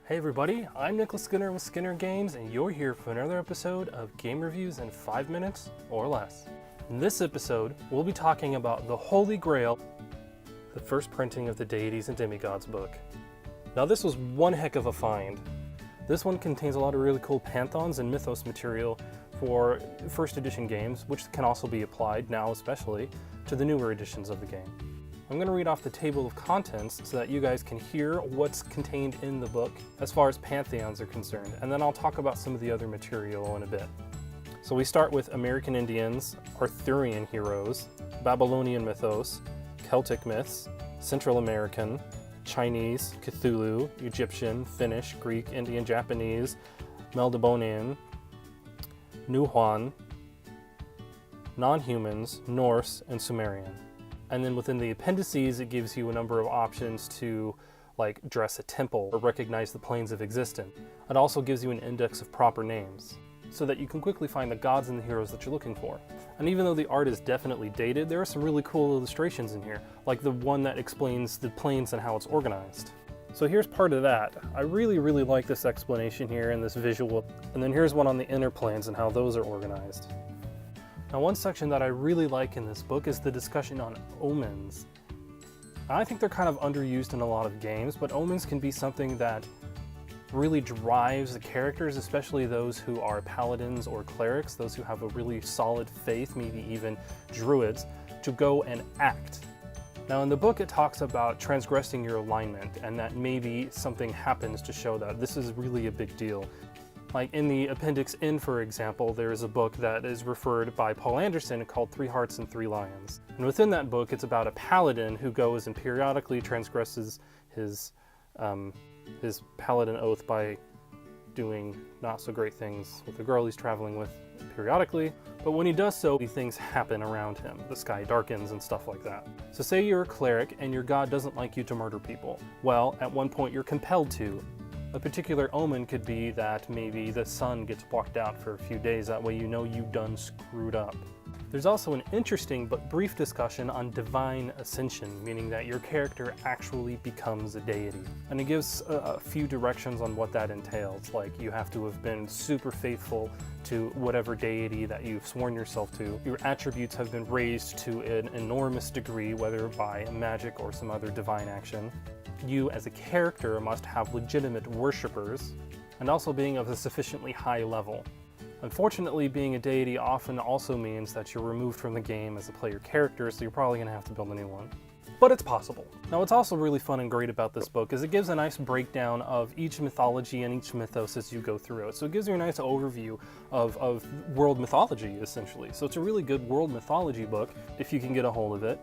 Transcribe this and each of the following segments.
Hey everybody, I'm Nicholas Skinner with Skinner Games, and you're here for another episode of Game Reviews in 5 minutes or less. In this episode, we'll be talking about the Holy Grail, the first printing of the Deities and Demigods book. Now this was one heck of a find. This one contains a lot of really cool pantheons and mythos material for first edition games, which can also be applied, now especially, to the newer editions of the game. I'm going to read off the table of contents so that you guys can hear what's contained in the book as far as pantheons are concerned, and then I'll talk about some of the other material in a bit. So we start with American Indians, Arthurian heroes, Babylonian mythos, Celtic myths, Central American, Chinese, Cthulhu, Egyptian, Finnish, Greek, Indian, Japanese, Melnibonean, Nuhuan, non-humans, Norse, and Sumerian. And then within the appendices, it gives you a number of options to like dress a temple or recognize the planes of existence. It also gives you an index of proper names so that you can quickly find the gods and the heroes that you're looking for. And even though the art is definitely dated, there are some really cool illustrations in here, like the one that explains the planes and how it's organized. So here's part of that. I really like this explanation here and this visual. And then here's one on the inner planes and how those are organized. Now one section that I really like in this book is the discussion on omens. I think they're kind of underused in a lot of games, but omens can be something that really drives the characters, especially those who are paladins or clerics, those who have a really solid faith, maybe even druids, to go and act. Now in the book it talks about transgressing your alignment and that maybe something happens to show that this is really a big deal. Like in the Appendix N, for example, there is a book that is referred by Paul Anderson called 3 Hearts and 3 Lions. And within that book, it's about a paladin who goes and periodically transgresses his paladin oath by doing not so great things with the girl he's traveling with periodically. But when he does so, things happen around him. The sky darkens and stuff like that. So say you're a cleric and your god doesn't like you to murder people. Well, at one point you're compelled to. A particular omen could be that maybe the sun gets blocked out for a few days, that way you know you done screwed up. There's also an interesting but brief discussion on divine ascension, meaning that your character actually becomes a deity. And it gives a few directions on what that entails, like you have to have been super faithful to whatever deity that you've sworn yourself to. Your attributes have been raised to an enormous degree, whether by magic or some other divine action. You as a character must have legitimate worshippers, and also being of a sufficiently high level. Unfortunately, being a deity often also means that you're removed from the game as a player character, so you're probably going to have to build a new one. But it's possible. Now what's also really fun and great about this book is it gives a nice breakdown of each mythology and each mythos as you go through it. So it gives you a nice overview of world mythology, essentially. So it's a really good world mythology book, if you can get a hold of it.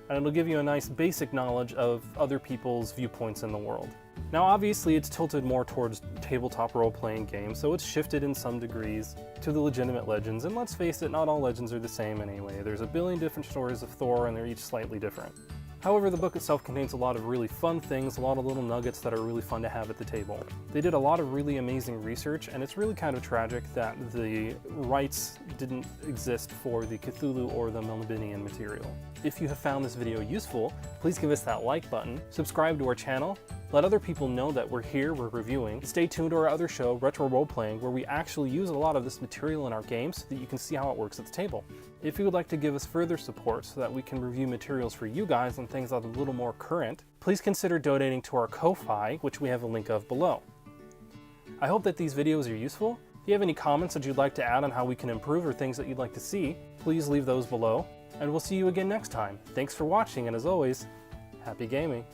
And it'll give you a nice basic knowledge of other people's viewpoints in the world. Now obviously it's tilted more towards tabletop role-playing games, so it's shifted in some degrees to the legitimate legends, and let's face it, not all legends are the same anyway. There's a billion different stories of Thor and they're each slightly different. However, the book itself contains a lot of really fun things, a lot of little nuggets that are really fun to have at the table. They did a lot of really amazing research, and it's really kind of tragic that the rights didn't exist for the Cthulhu or the Melnibonean material. If you have found this video useful, please give us that like button, subscribe to our channel, let other people know that we're here, we're reviewing. Stay tuned to our other show, Retro Role Playing, where we actually use a lot of this material in our games so that you can see how it works at the table. If you would like to give us further support so that we can review materials for you guys and things that are a little more current, please consider donating to our Ko-Fi, which we have a link of below. I hope that these videos are useful. If you have any comments that you'd like to add on how we can improve or things that you'd like to see, please leave those below. And we'll see you again next time. Thanks for watching, and as always, happy gaming.